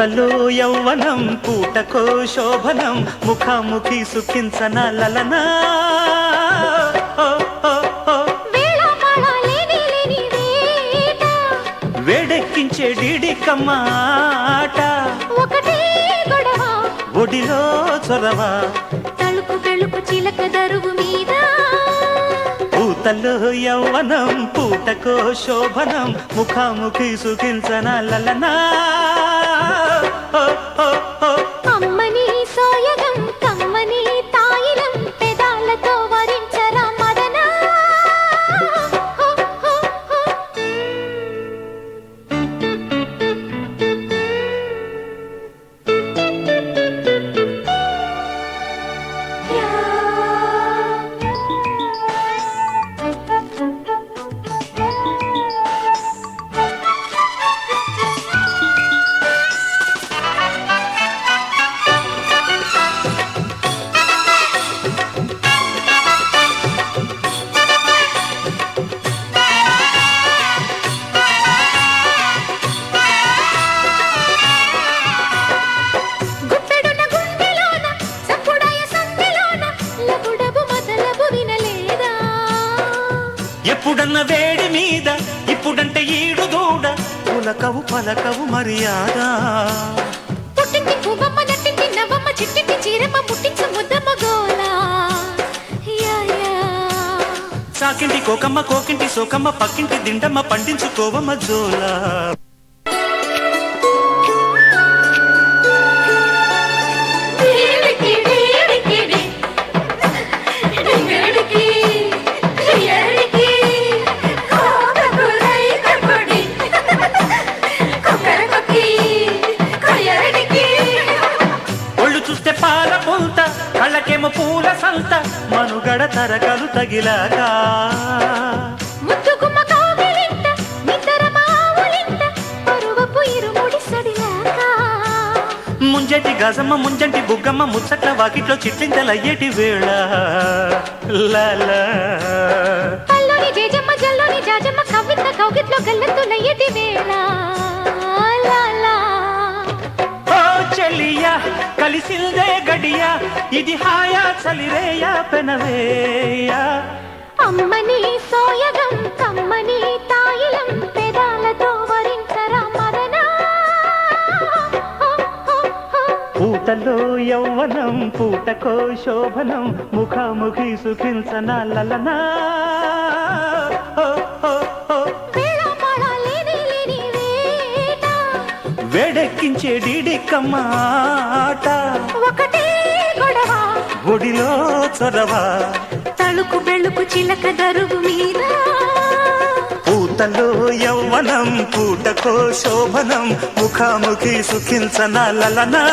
పూతలో యౌవనం పూటకో శోభనం ముఖాముఖి సుఖించన లలనా వేడెక్కించే డీడికమ్మాట ఒడిలో చొరవ తలుపు గెలుపు చిలక దరువు మీద పూతలో యౌవనం పూటకో శోభనం ముఖాముఖి సుఖించన లలనా అమ్మని సోయగం కమ్మని తాయిలం పెదాలతో వరించరా మదనా ఎప్పుడన్న వేడి మీద ఇప్పుడంటే ఈడు దూడ పులకవు పలకవు మర్యాద పుట్టింటి పువ్వమ్మ నట్టింటి నవ్వమ్మ చిట్టింటి చీరమ్మ పుట్టించు ముద్దమ్మ గోలా సాకింటి కోకమ్మ కోకింటి సోకమ్మ పక్కింటి దిండమ్మ పండించుకోవమ్మ జోలా పాల పూత కళ్ళకేమో పూల సంత మనుగడ తరగలు తగిలాక ముద్దుగుమ్మ కౌగిలింత నిద్ర మావులింత పరువపు ఇరుముడి సడిలాక ముంజటి గజమ్మ ముంజంటి బుగ్గమ్మ ముచ్చట్ల వాకిట్లో చిట్లింతలయ్యేటి వేళ లాలా పల్లోని జేజమ్మ జల్లోని జాజమ్మ కవిత కౌగిట్లో గల్లెత్తులయ్యేటి వేళ చెలియా కలిసిందే గడియా ఇది హాయా చలిరేయా పెనవేయా అమ్మని సోయగం కమ్మని తాయిలం పెదాలతో వరించరా మదనా పూతలో యౌవనం పూటకో శోభనం ముఖాముఖి సుఖించన లలనా వేడెక్కించే డీడికమ్మాట ఒకటే గొడవ ఒడిలో చొరవ తలుకు బెళుకు చిలక దరువు మీద పూతలో యౌవనం పూటకో శోభనం ముఖాముఖి సుఖించన లలనా